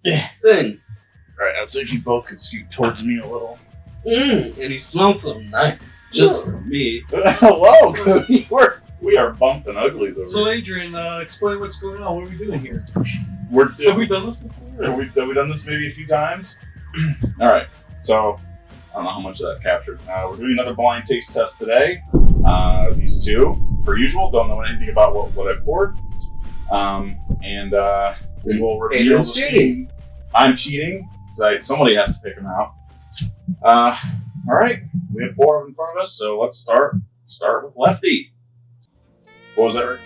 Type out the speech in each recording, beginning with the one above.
thing. Right, I'd say if you both could scoot towards me a little. And he smells so nice, just for me. Hello, Cody. We are bumping uglies over So, here. Adrian, explain what's going on. What are we doing here? Have we done this before? Have we done this maybe a few times? All right. So I don't know how much of that captured. We're doing another blind taste test today. These two, per usual, don't know anything about what I've poured. And we will reveal. Adrian's cheating. I'm cheating because somebody has to pick them out. All right. We have 4 of them in front of us, so let's start with Lefty. What was that, Rick?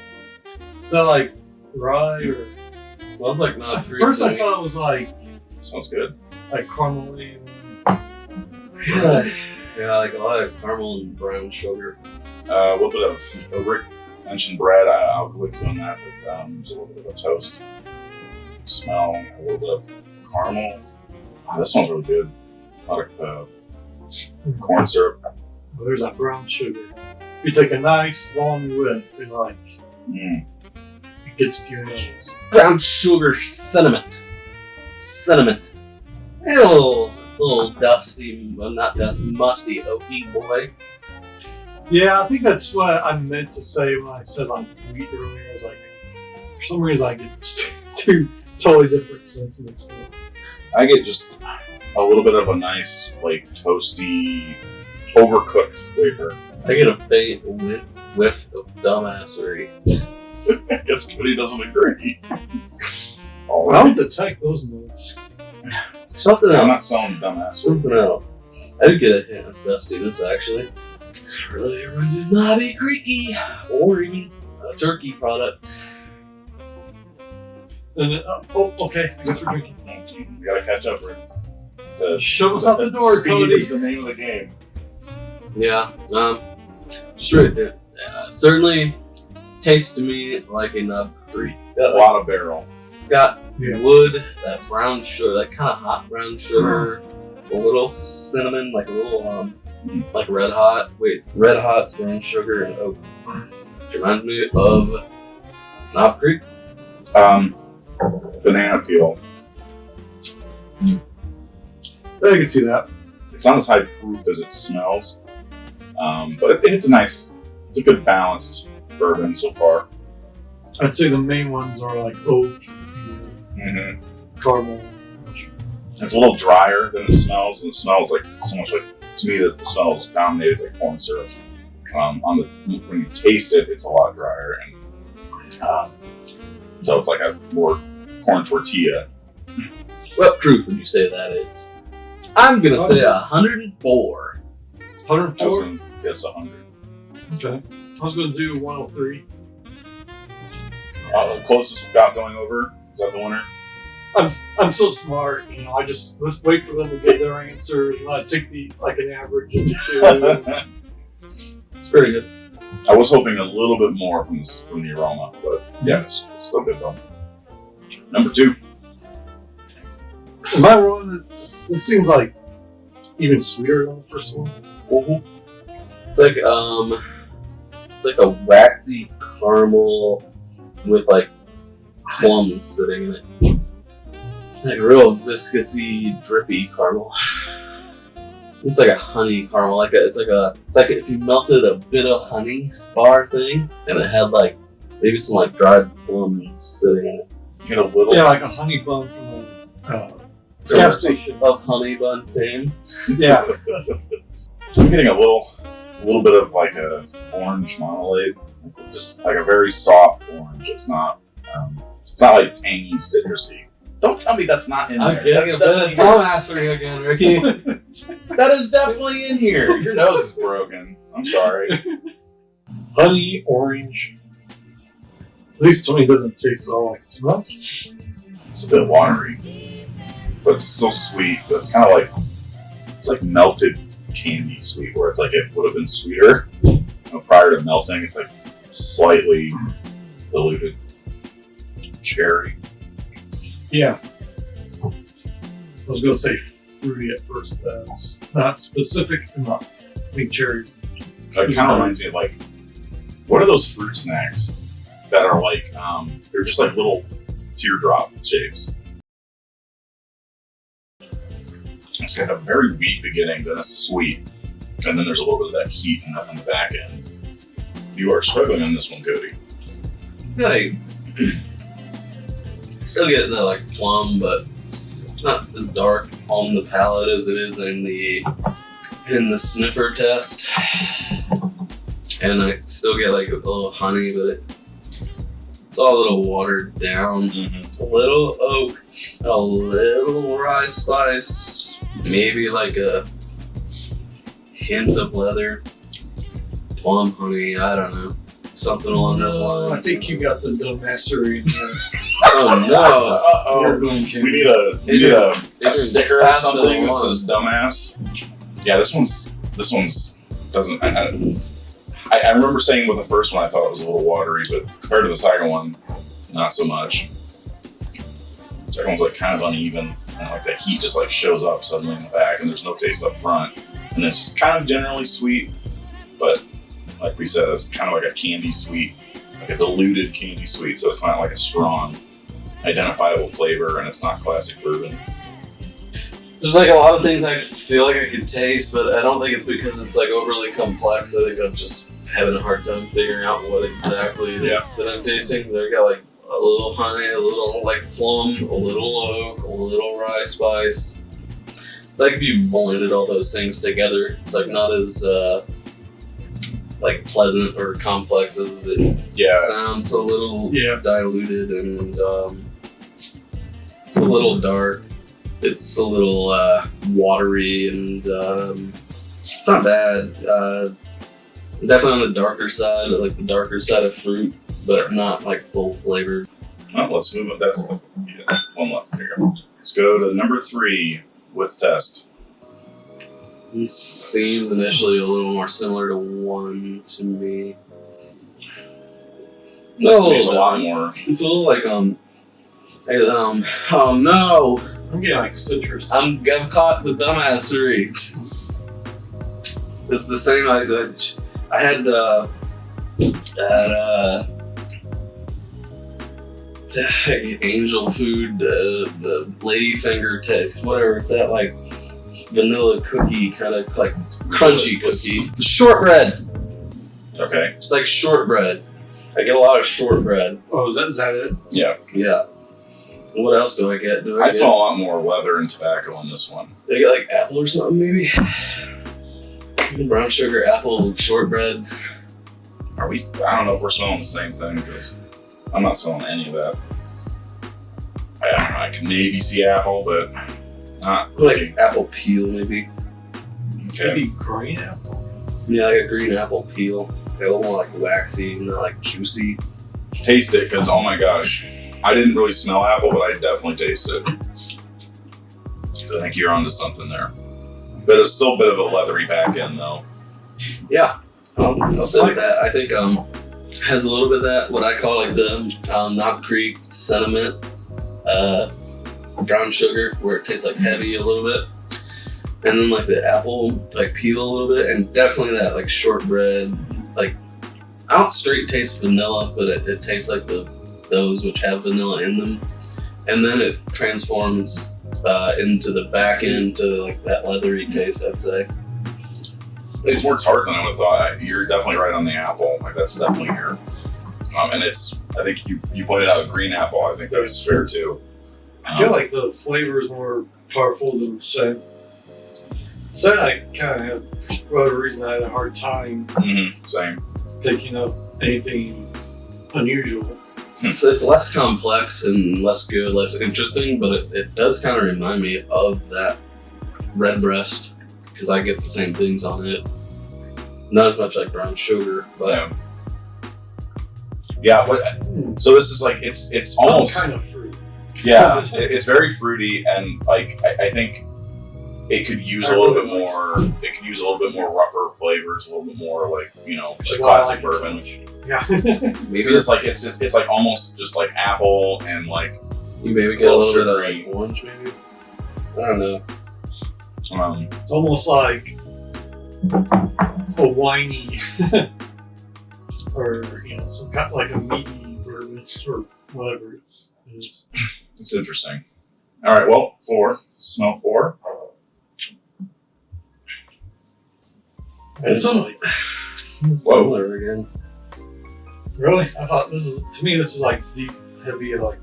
Is that like rye or? Smells like not fruit. First, I thought it was like Smells good. caramely. Yeah, like a lot of caramel and brown sugar. A little bit of Rick mentioned bread. I'll go with you on that, but there's a little bit of a toast. Smell a little bit of caramel. Oh, this smells really good. A lot of corn syrup. Well, there's that brown sugar. You take a nice long whiff and it gets to your nose. Brown sugar cinnamon. And a little dusty, well, not dusty, musty oaky boy. Yeah, I think that's what I meant to say when I said like wheat earlier. I was like, for some reason I get two totally different sentiments. I get just a little bit of a nice, like, toasty, overcooked flavor. I get a faint whiff of dumbassery. I guess Cody doesn't agree. I don't detect those notes. Something else. I'm not smelling dumbass. Something else. I do get a hint of dustiness, actually. Really reminds me of Knobby Creaky, or even a turkey product. And okay, I guess we're drinking. You gotta catch up, Rick. Show us out the door, Speed Cody. is the name of the game. Yeah, just right there. Certainly tastes to me like a Knobby Creek. It's got A lot of barrel. It's got Yeah. wood, that brown sugar, that kind of hot brown sugar, a little cinnamon, like a little like red hot brown sugar and oak. Which reminds me of Knob Creek. Banana peel. I can see that. It's not as high proof as it smells, but it's a good balanced bourbon so far. I'd say the main ones are like oak, caramel. It's a little drier than it smells, and it smells like so much like, to me, that the smell is dominated by corn syrup. When you taste it, it's a lot drier, and so it's like a more corn tortilla. What proof would you say that is? I'm gonna say 104. 104? I was going to guess 100. Okay. I was going to do 103. The closest we've got going over, is that the winner? I'm so smart, let's wait for them to get their answers, and I take an average of the two. It's pretty good. I was hoping a little bit more from the aroma, but yeah, it's still good though. Number 2. Am I wrong? This seems like even sweeter than the first one. It's like a waxy caramel with like plums sitting in it. Like a real viscousy, drippy caramel. It's like a honey caramel. It's like if you melted a bit of honey bar thing, and it had like maybe some like dried plums sitting in it. You get a little. Yeah, like a honey bun from the gas station. Of honey bun fame. Yeah. I'm getting a little bit of like a orange marmalade, just like a very soft orange. It's not like tangy citrusy. Don't tell me that's not in I'm there. getting That's a bit of definitely dumbassery again, Ricky. That is definitely in here. Your nose is broken. I'm sorry. Honey, orange. At least to me, it doesn't taste at all like it smells. It's a bit watery, but it's so sweet. It's kind of like it's like melted candy sweet, where it's like it would have been sweeter prior to melting. It's like slightly diluted cherry. Yeah. I was going to say fruity at first, but that's not specific enough. I think cherries. It kind of reminds me of like, what are those fruit snacks that are like, they're just like little teardrop shapes? It's got a very weak beginning, then a sweet, and then there's a little bit of that heat in the back end. You are struggling on this one, Cody. Like, still getting that like plum, but not as dark on the palate as it is in the sniffer test. And I still get like a little honey, but it's all a little watered down. Mm-hmm. A little oak, a little rye spice, maybe like a hint of leather, plum honey, I don't know. Something along those lines. I think you got the dumbassery in there. Oh no! You're going We need a sticker or pass it something that along. says "dumbass." Yeah, this one's doesn't. I remember saying with the first one I thought it was a little watery, but compared to the second one, not so much. The second one's like kind of uneven, and like that heat just like shows up suddenly in the back, and there's no taste up front, and it's just kind of generally sweet, but like we said, it's kind of like a candy sweet, like a diluted candy sweet, so it's not like a strong, identifiable flavor, and it's not classic bourbon. There's like a lot of things I feel like I could taste, but I don't think it's because it's like overly complex. I think I'm just having a hard time figuring out what exactly it is that I'm tasting. I got like a little honey, a little like plum, a little oak, a little rye spice. It's like if you blended all those things together, it's like not as like pleasant or complex as it sounds. So a little diluted, and it's a little dark. It's a little watery, and it's not bad. Definitely on the darker side, like the darker side of fruit, but not like full flavored. Well, let's move on. That's the one left. Here you go. Let's go to number 3 with test. It seems initially a little more similar to 1 to me. This seems a lot more. It's a little like oh no! I'm getting like citrus. I've caught the dumbassery. It's the same. I had angel food, the ladyfinger taste, whatever. It's that like vanilla cookie kind of like crunchy cookie. Shortbread. Okay. It's like shortbread. I get a lot of shortbread. Oh, is that it? Yeah. Yeah. What else do I get? I smell a lot more leather and tobacco on this one. Did I get like apple or something maybe? Brown sugar, apple, shortbread. Are we? I don't know if we're smelling the same thing, because I'm not smelling any of that. I don't know, I can maybe see apple, but not Like apple peel maybe. Okay. Maybe green apple. Yeah, like a green apple peel. Like a little more like waxy, not like juicy. Taste it, because oh my gosh, I didn't really smell apple, but I definitely taste it. I think you're onto something there. But it's still a bit of a leathery back end, though. Yeah, I'll say that. I think has a little bit of that, what I call like the Knob Creek sentiment, brown sugar, where it tastes like heavy a little bit. And then like the apple like peel a little bit, and definitely that like shortbread, like I don't straight taste vanilla, but it tastes like those which have vanilla in them. And then it transforms into the back end to like that leathery taste, I'd say. It's more tart than I would have thought. You're definitely right on the apple. Like that's definitely here. And it's, I think you pointed out green apple. I think that's fair too. I feel like the flavor is more powerful than the scent. Scent, I kind of have, for whatever reason, I had a hard time Same. picking up anything unusual. It's less complex and less good, less interesting, but it does kind of remind me of that Redbreast, because I get the same things on it. Not as much like brown sugar, but yeah. So this is like it's almost Some kind of fruit. Yeah, it's very fruity, and like I think it could use a little bit more. It could use a little bit more rougher flavors, a little bit more like like classic bourbon. Yeah. maybe Because it's like almost just like apple and like you maybe get a little bit of sugary. like orange, maybe. I don't know. It's almost like a winey, or some kind of like a meaty bourbon or whatever it is. It's interesting. All right, well, 4. Smell 4. This one smells similar again. Really? I thought this is like deep, heavy, like.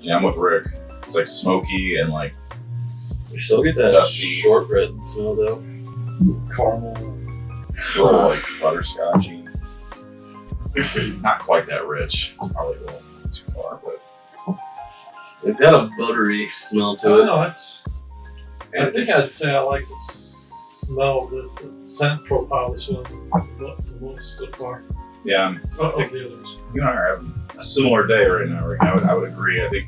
Yeah, I'm with Rick. It's like smoky and like. You still get that dusty shortbread smell though. Caramel. A little like butterscotchy. Not quite that rich. It's probably a little too far, but it's got a buttery smell to it. No, I think I'd say I like the smell, the scent profile of this one the most so far. yeah, I think the others. you and I are having a similar day right now, Rick. I would agree. I think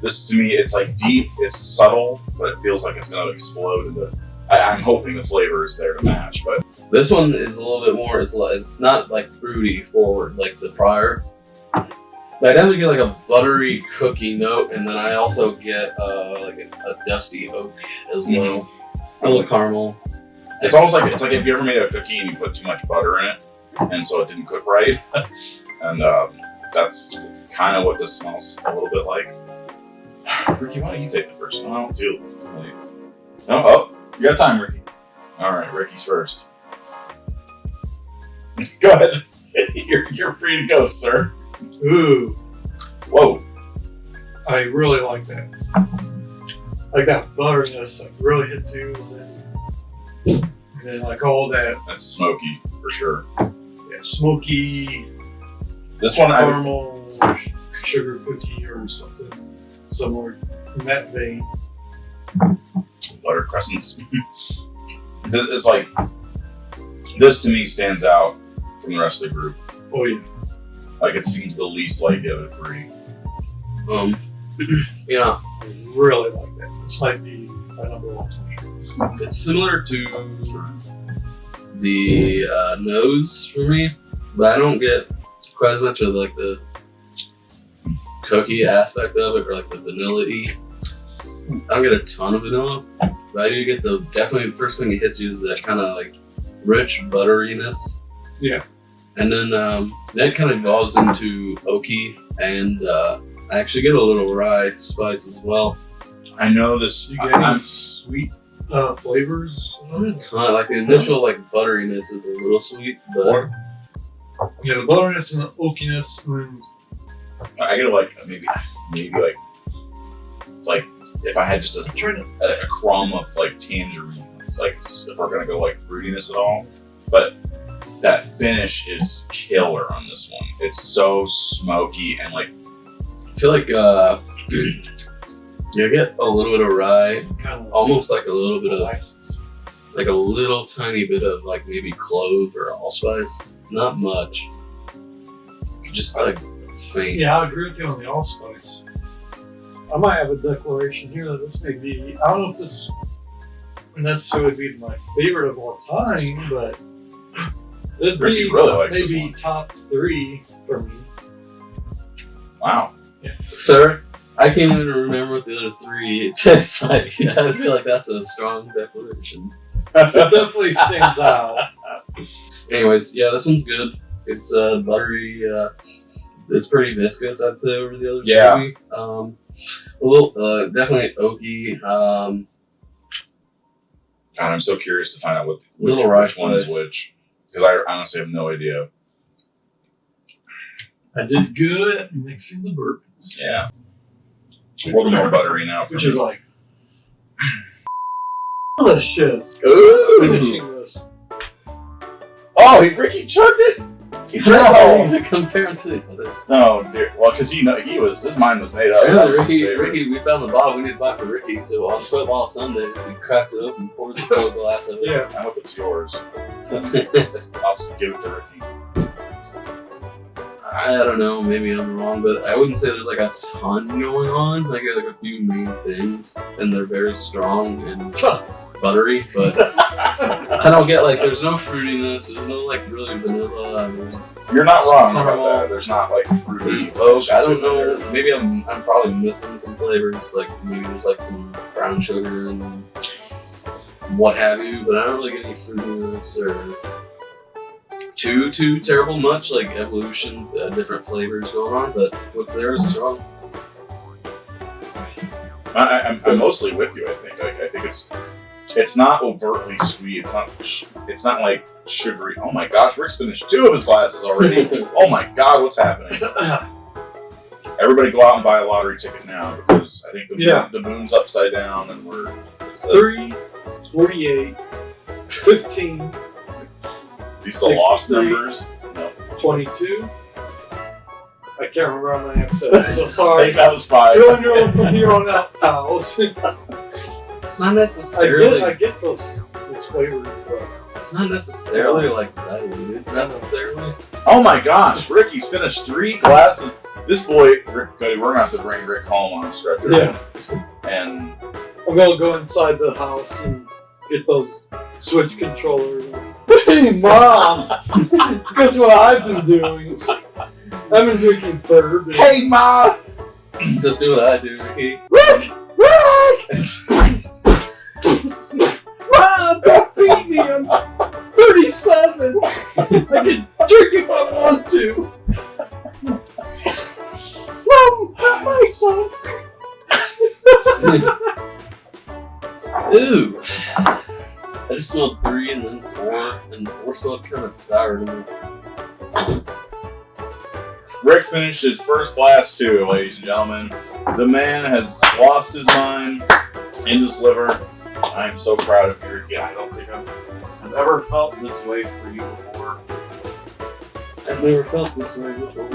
this to me, it's like deep, it's subtle, but it feels like it's going to explode into. I'm hoping the flavor is there to match, but This one is a little bit more. It's not like fruity forward like the prior. But I definitely get like a buttery cookie note, and then I also get like a dusty oak as well. A little caramel. it's almost like if you ever made a cookie and you put too much butter in it, and so it didn't cook right, and that's kind of what this smells a little bit like. Ricky, why don't you take the first one? I don't do it. No, oh, you got time, Ricky. All right, Ricky's first. Go ahead. You're free to go, sir. Ooh, Whoa. I really like that. Like that butteriness, like really hits you, and then like all that, That's smoky for sure. yeah, smoky This one, caramel sugar cookie or something similar in that vein. butter crescents. This is like, this to me stands out from the rest of the group. Oh yeah. Like it seems the least like the other three. Yeah, I really like that. This might be my number one. it's similar to the nose for me, but I don't get quite as much of like the cookie aspect of it or like the vanilla-y. I don't get a ton of vanilla, but I do get definitely the first thing that hits you is that kind of like rich butteriness. Yeah. And then that kind of evolves into oaky, and I actually get a little rye spice as well. I know this. You get any sweet flavors? Not a ton. Like the initial like butteriness is a little sweet, but Yeah, the butteriness and the oakiness. I get like maybe like if I had just I'm trying to. a crumb of like tangerine. It's like if we're gonna go like fruitiness at all, but that finish is killer on this one. It's so smoky and like I feel like you get a little bit of rye, Kind of almost like a little bit of molasses. like a little tiny bit of like maybe clove or allspice. Not much. Just like faint. Yeah, I agree with you on the allspice. I might have a declaration here that this may be. I don't know if this necessarily be my favorite of all time, but it'd Ricky be really likes this maybe one. top 3 for me. wow. Sir, I can't even remember what the other 3 tastes like. I feel like that's a strong declaration. It definitely stands out. Anyways, yeah, this one's good. It's buttery. It's pretty viscous, I'd say, over the other Yeah. 3. A little, definitely oaky. God, I'm so curious to find out which Little rice one is spice. which, because I honestly have no idea. I did good at mixing the bourbons. Yeah, a little more buttery now for Which me. is like, let's just Ooh. finishing this. Oh, Ricky chugged it. He How drank are all. you gonna compare them to the others? No, dear. Well, because his mind was made up. Yeah, That was his favorite. Ricky, we found the bottle we need to buy for Ricky, so on football Sundays, he cracks it open, pours a full glass of it. Yeah. I hope it's yours. I'll just give it to Ricky. I don't know, maybe I'm wrong, but I wouldn't say there's like a ton going on. I get like a few main things, and they're very strong and buttery, but I don't get like, there's no fruitiness, there's no like really vanilla, there's You're not wrong about Caramel. that. There's not like fruity. There's oak. I don't know. Maybe I'm probably missing some flavors. Like maybe there's like some brown sugar and what have you. But I don't really get any fruitiness or too terrible much like evolution, different flavors going on. But what's there is strong. I'm mostly with you. I think. I think it's It's not overtly sweet. It's not like sugary. Oh my gosh, Rick's finished 2 of his glasses already. Oh my god, what's happening? Everybody go out and buy a lottery ticket now because I think the moon's upside down and we're 3, 48, 15. These are the lost numbers. No. 22. I can't remember how many I've said, so sorry. I think that was 5. You're on your own from here on out, pals. It's not necessarily. I get those flavors, but it's not necessarily like diluted. It's necessarily. Oh my gosh, Ricky's finished 3 glasses. This boy, Rick, we're gonna have to bring Rick home on a stretcher. Yeah. And I'm gonna go inside the house and get those Switch controllers. Hey, Mom! Guess what I've been doing? I've been drinking bourbon. hey, Ma! Just do what I do, Ricky. Rick! Mom, don't beat me! I'm 37! I can drink if I want to! Mom, not my son! Ooh. I just smelled 3 and then 4, and 4 smelled kind of sour to me. Rick finished his first glass too, ladies and gentlemen. The man has lost his mind in his liver. I am so proud of you, Ricky. I don't think I've ever felt this way for you before. I've never felt this way before.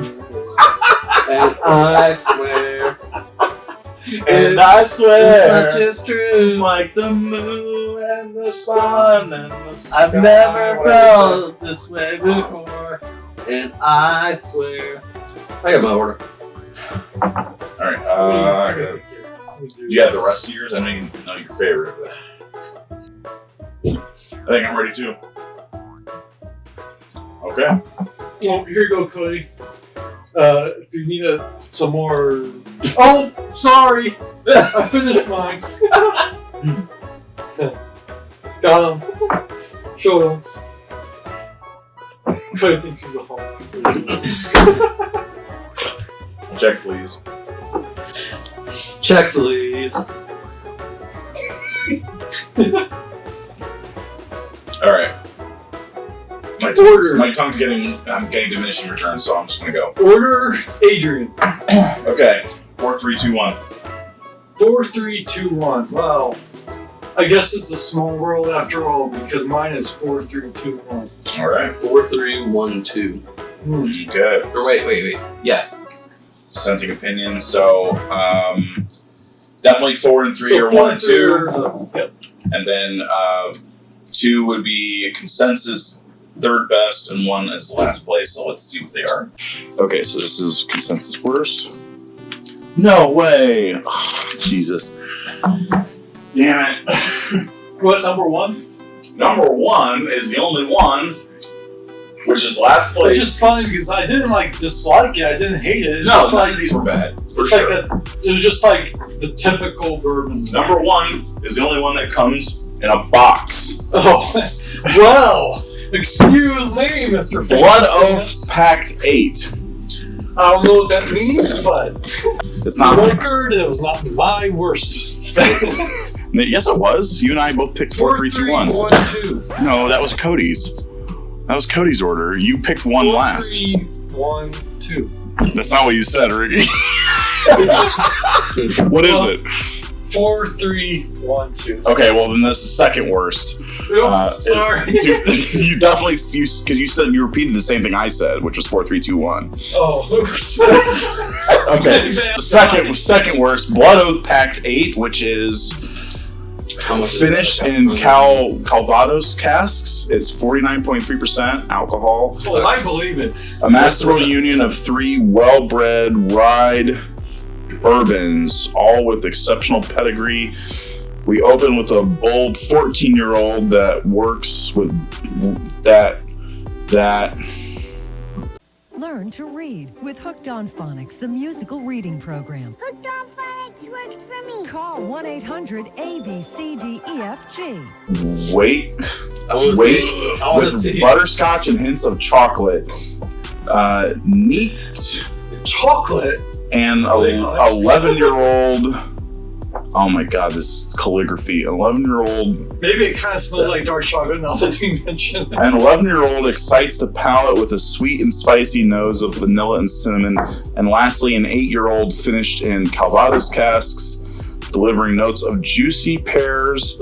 And I swear. And I swear, it's not just true. like the moon and the sun and the sky. I've never felt this way before. And I swear. I got my order. Alright, do you have the rest of yours? I know you know your favorite, but I think I'm ready too. Okay. Well, here you go, Cody. If you need some more... Oh, sorry! I finished mine. Got him. Show him. Cody thinks he's a home. Check, please. Check, please. Alright. My tongue's I'm getting diminishing returns, so I'm just gonna go. Order Adrian. Okay. 4, 3, 2, 1. 4, 3, 2, 1. Wow. I guess it's a small world after all, because mine is 4, 3, 2, 1. Alright. 4, 3, 1, 2. Okay. Or wait. Yeah. Dissenting opinion. So, definitely 4 and 3 or 1 and 2. Yep. And then 2 would be consensus, third best, and 1 is last place. So let's see what they are. Okay, so this is consensus worst. No way! Oh, Jesus. Damn it. What, number 1? Number 1 is the only one, which is last place. Which is funny because I didn't dislike it. I didn't hate it. No, none of these were bad. For it's sure. it was just like the typical bourbon. Number 1 is the only one that comes in a box. Oh, well, excuse me, Mr. Blood Oath Pact 8. I don't know what that means, but It's not. record, it was not my worst. Yes, it was. You and I both picked 4, 3, 2, 1. 1, 2. No, that was Cody's. That was Cody's order. You picked 1 4, last. 3, 1, 2. That's not what you said, Ricky. What is it? 4, 3, 1, 2. Okay, well then that's the second worst. Oops, sorry. You definitely, because you said you repeated the same thing I said, which was 4, 3, 2, 1. Oh, oops. Okay, the second worst, Blood Oath Pact 8, which is finished in Calvados casks. It's 49.3% alcohol. Oh, I believe it. A masterful union of 3 well-bred rye bourbons, all with exceptional pedigree. We open with a bold 14-year-old that works with that. Learn to read with Hooked on Phonics, the musical reading program. Hooked on Phonics works for me. Call 1-800-ABCDEFG. Wait with butterscotch and hints of chocolate. Neat chocolate and 11-year-old Oh my god, this calligraphy. An 11-year-old. Maybe it kind of smells like dark chocolate now that you mention it. An 11-year-old excites the palate with a sweet and spicy nose of vanilla and cinnamon. And lastly, an 8-year-old finished in Calvados casks, delivering notes of juicy pears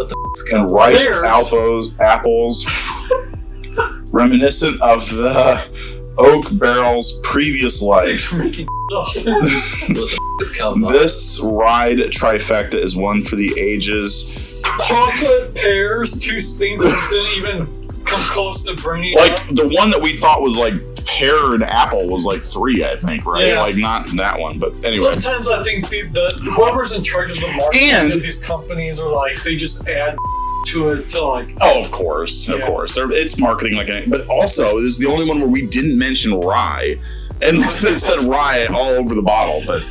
and ripe apples, reminiscent of the oak barrel's previous life. This ride trifecta is one for the ages. Chocolate, pears, two things that didn't even come close to bringing Like up. the one that we thought was like pear and apple was like 3, I think, right? Yeah. Like not that one, but anyway. Sometimes I think the whoever's in charge of the marketing of these companies are like they just add to it to like. Oh, of course. It's marketing like anything. But also, this is the only one where we didn't mention rye. And it said rye all over the bottle. But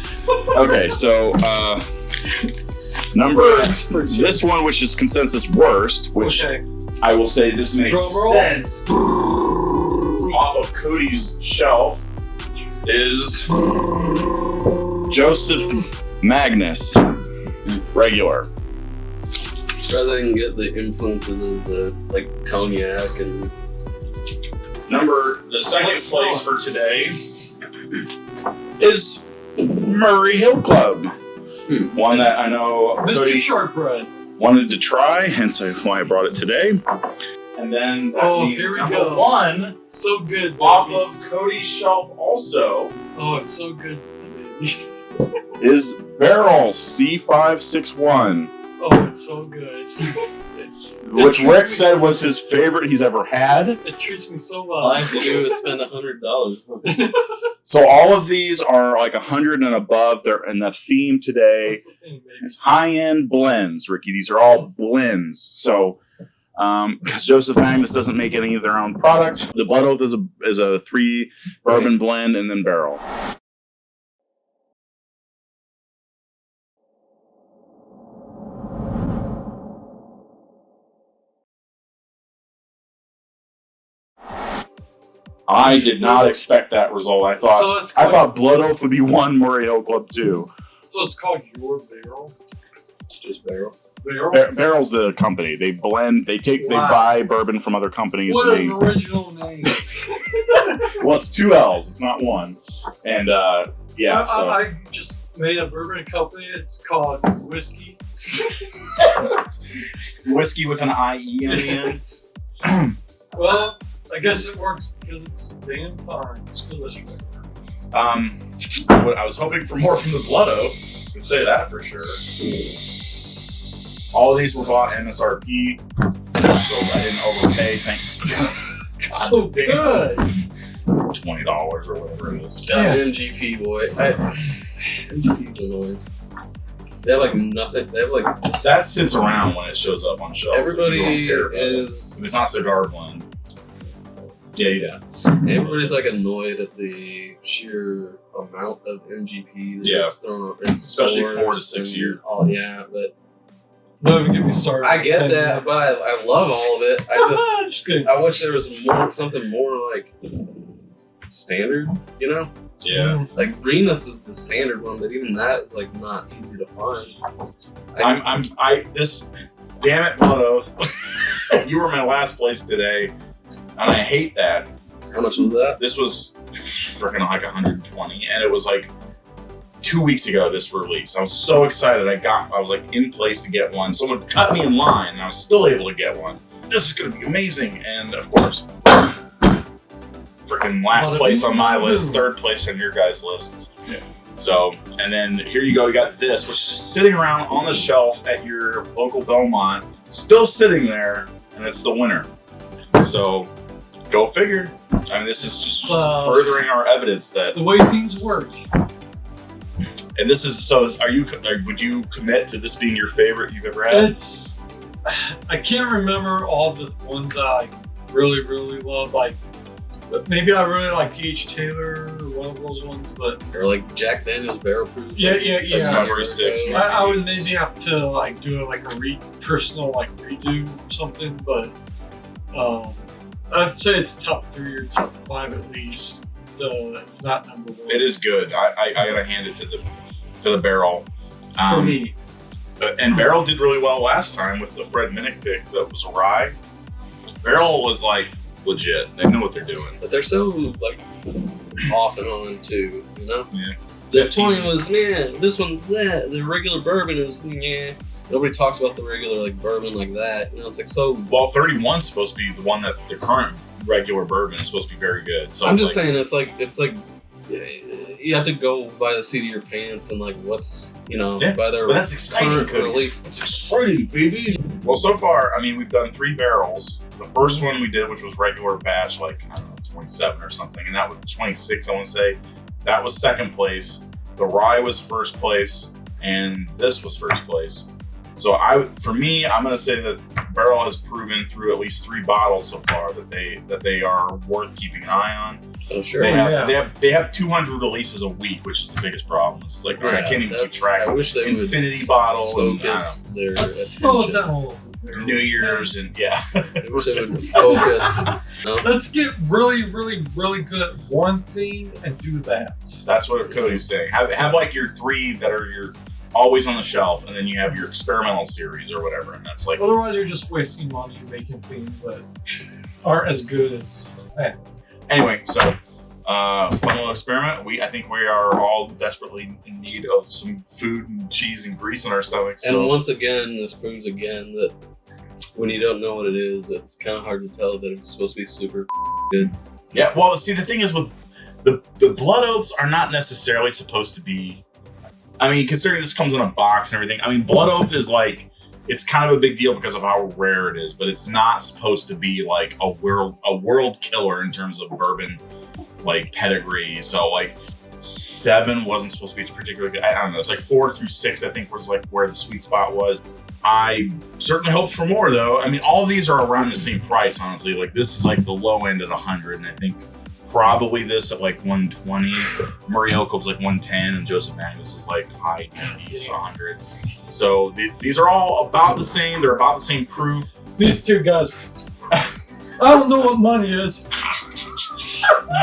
okay, so this one, which is consensus worst, which I will say this makes sense. Off of Cody's shelf is Joseph Magnus, regular. Surprised I didn't get the influences of the like cognac and. The second place for today is Murray Hill Club. One that I know Mr. Cody Shortbread wanted to try, hence why I brought it today. And then here we number go. 1 So good, baby. off of Cody's shelf also Oh, it's so good, baby. is Barrell C561. Oh, it's so good. Which Rick said was his favorite he's ever had. It treats me so well. All I have to do is spend $100. So all of these are like 100 and above. They're in the theme today. That's the thing, baby. It's high-end blends, Ricky. These are all blends. So, because Joseph Magnus doesn't make any of their own product, the Blood Oath is a 3 bourbon blend and then barrel. I did not expect that result. I thought Blood Oath would be 1, Murray Hill Club 2. So it's called Your Barrel. Just barrel. Barrel's the company. They blend. They buy bourbon from other companies. What an original name. Well, it's 2 L's. It's not 1. And yeah. So I just made a bourbon company. It's called Whiskey. whiskey with an IE on the end. Well, I guess it works because it's damn fine. It's delicious. I was hoping for more from the Blood Oath. I can say that for sure. All of these were bought MSRP, so I didn't overpay. God So damn. good. $20 or whatever it is. Yeah. MGP boy. MGP's annoying. They have like nothing. They have like That sits around when it shows up on shelves. everybody You don't care about it. is. If it's not cigar blend. Yeah. Everybody's like annoyed at the sheer amount of MGP that gets thrown in Especially stores 4 to 6 and year. Oh yeah, but Don't even get me started. I get that, but I love all of it. I Just kidding. I wish there was something more like standard, you know? Yeah. Like Remus is the standard one, but even that is like not easy to find. Damn it, Blood Oath. You were my last place today, and I hate that. How much was that? This was freaking like 120, and it was like 2 weeks ago this release. I was so excited. I was like in place to get one. Someone cut me in line, and I was still able to get one. This is going to be amazing. And of course, freaking last place on my list, 3rd place on your guys' lists. Yeah. So, and then here you go. You got this, which is just sitting around on the shelf at your local Belmont, still sitting there, and it's the winner. So, go figure. I mean, this is just furthering our evidence that the way things work. And this is would you commit to this being your favorite you've ever had? I can't remember all the ones that I really, really love. Like, but maybe I really like T.H. Taylor or one of those ones. But Or like Jack Daniel's Barrel Proof. Yeah. Discovery 6. I would maybe have to like do a personal redo or something. But I'd say it's top 3 or top 5 at least. If not number 1. It is good. I gotta hand it to the Barrel. For me. And Barrell did really well last time with the Fred Minnick pick that was a rye. Barrell was like legit. They know what they're doing. But they're so like off and on too, you know? Yeah. The 20 was, man, this one's that. The regular bourbon is, yeah. Nobody talks about the regular like bourbon like that. You know, it's like so. Well, 31's supposed to be the one that the current regular bourbon is supposed to be very good. So I'm just saying, it's like you have to go by the seat of your pants and like what's, you know, by their but that's exciting, current Cody. release. It's exciting, baby. Well, so far, I mean, we've done 3 barrels. The first one we did, which was regular batch, like, I don't know, 27 or something, and that was 26, I want to say. That was second place. The rye was first place, and this was first place. So for me, I'm going to say that Barrell has proven through at least 3 bottles so far that they are worth keeping an eye on. Oh, sure. They have 200 releases a week, which is the biggest problem. It's like, I can't even keep track. I wish they Infinity bottle and focus their Let's slow it attention. down a little. New Year's and I wish they would focus. No? Let's get really, really, really good at one thing and do that. that's what Cody's saying. Have like your 3 that are your always on the shelf, and then you have your experimental series or whatever, and that's like. Otherwise, you're just wasting money making things that aren't as good as that. Anyway, so fun little experiment. I think we are all desperately in need of some food and cheese and grease in our stomachs. So. And once again, this proves again that when you don't know what it is, it's kind of hard to tell that it's supposed to be super good. Yeah, well, see, the thing is with the blood oaths are not necessarily supposed to be. I mean, considering this comes in a box and everything, I mean, blood oath is like, it's kind of a big deal because of how rare it is, but it's not supposed to be like a world killer in terms of bourbon, like pedigree. So like 7 wasn't supposed to be particularly good. I don't know. It's like 4 through 6, I think, was like where the sweet spot was. I certainly hoped for more though. I mean, all of these are around the same price, honestly. Like this is like the low end at 100, and I think probably this at like 120. Murray Oakham's like 110, and Joseph Magnus is like high 90s, 100. So these are all about the same. They're about the same proof. These 2 guys, I don't know what money is.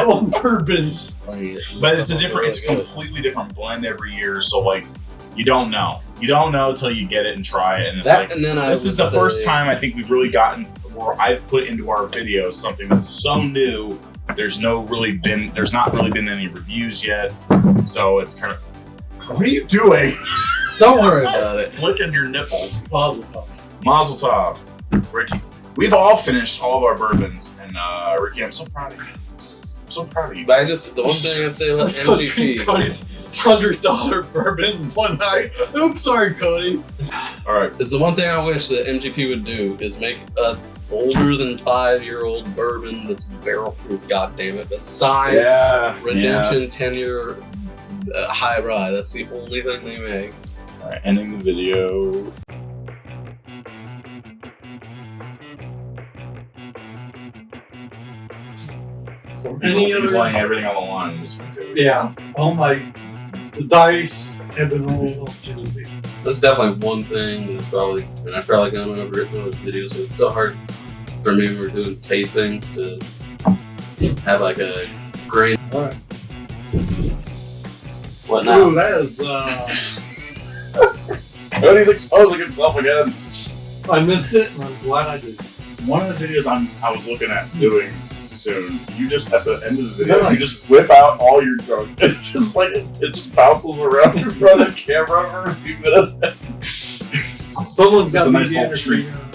On bourbons. But it's a completely different blend every year. So like, you don't know until you get it and try it. And it's That, like, and then this is the first time I think we've really gotten where I've put into our videos something that's so new. There's not really been any reviews yet. So it's kind of, what are you doing? Don't worry about it. Flicking your nipples. Mazel tov. Mazel tov, Ricky. We've all finished all of our bourbons, and Ricky, I'm so proud of you. I'm so proud of you. But the one thing I'd say about Let's go drink MGP. Cody's $100 bourbon one night. Oops, sorry, Cody. All right. It's the one thing I wish that MGP would do is make a older than 5-year-old bourbon that's barrel proof. God damn it! Besides Redemption 10-year high rye, that's the only thing they make. All right, ending the video. He's laying everything on the line in this one too. Yeah. Oh my. The dice have been rolling on Tuesday. That's definitely one thing that I've probably gone over it in those videos, but it's so hard for me when we're doing tastings to have like a grain. Alright. What now? Ooh, that is, Cody's exposing himself again. I missed it, and I'm glad I did. One of the videos I was looking at doing soon, you just at the end of the Is that video, like- you just whip out all your drunk. It's just like it just bounces around in front of the camera for a few minutes. Someone's Just got a to nice be the little treat. entertainer.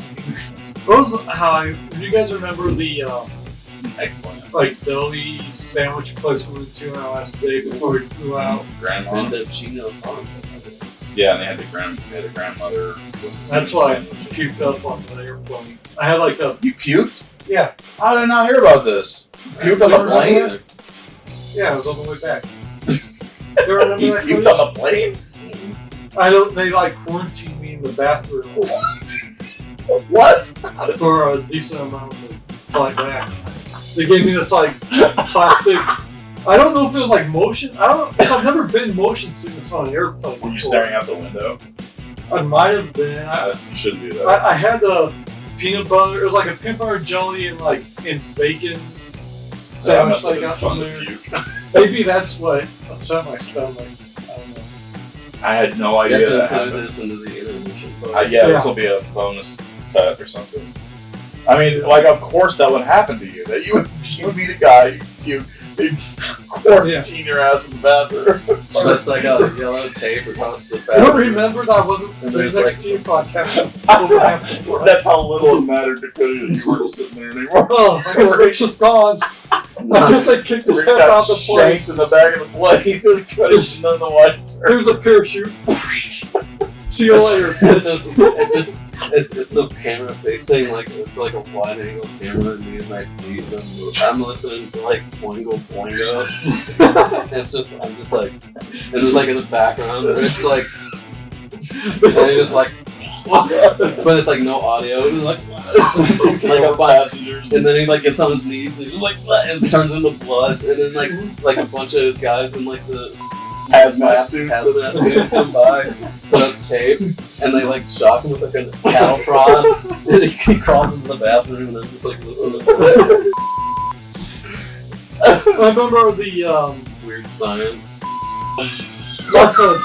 What was do you guys remember the Eggplant. like deli sandwich place we went to on our last day before we flew out? Grandma. Mendocino Farm. Yeah, and they had the grandmother. That's why I puked up on the airplane. I had like a You puked? yeah, How did I not hear about this? Puked on the plane? yeah. I was on the way back. You remember You that? puked Cody? on the plane? I don't. They like quarantined me in the bathroom What? for a decent amount of the flight back. They gave me this like plastic. I don't know if it was like motion. I don't know because I've never been motion sickness on an airplane. Were you before. staring out the window? I might have been. You shouldn't do that. I had the peanut butter. It was like a peanut butter jelly and bacon That sandwich must have they been got fun from to there. puke. Maybe that's what upset my stomach. I don't know. I had no You idea have to that include happened. this into the interview. Yeah, this will be a bonus cut or something. I mean, like, of course that would happen to you. That you would be the guy you'd quarantine your ass in the bathroom. So it's like a yellow tape across the I bathroom. don't remember that wasn't And sitting there's, next like- to you, but I kept That's how little it mattered to Cody that you weren't sitting there anymore. Oh, I guess Rich is gone. I guess I kicked his Rick ass got out the plane. shanked in the back of the plane. Cody's none the wiser. Here's a parachute. See you later. It's the camera facing, like, it's like a wide angle camera of me in my seat, and I'm listening to like Boingo Boingo. And I'm just like, and it's like in the background, and it's like, and it's just like, but it's like no audio. It's like a bunch, and then he like gets on his knees, and he's like, and turns into blood, and then like a bunch of guys in like the Hazmat suits. hazmat suits come by, put up tape, and they like shock him with like a cattle prod, and he crawls into the bathroom, and I'm just like listening to it. I remember the Weird science. not the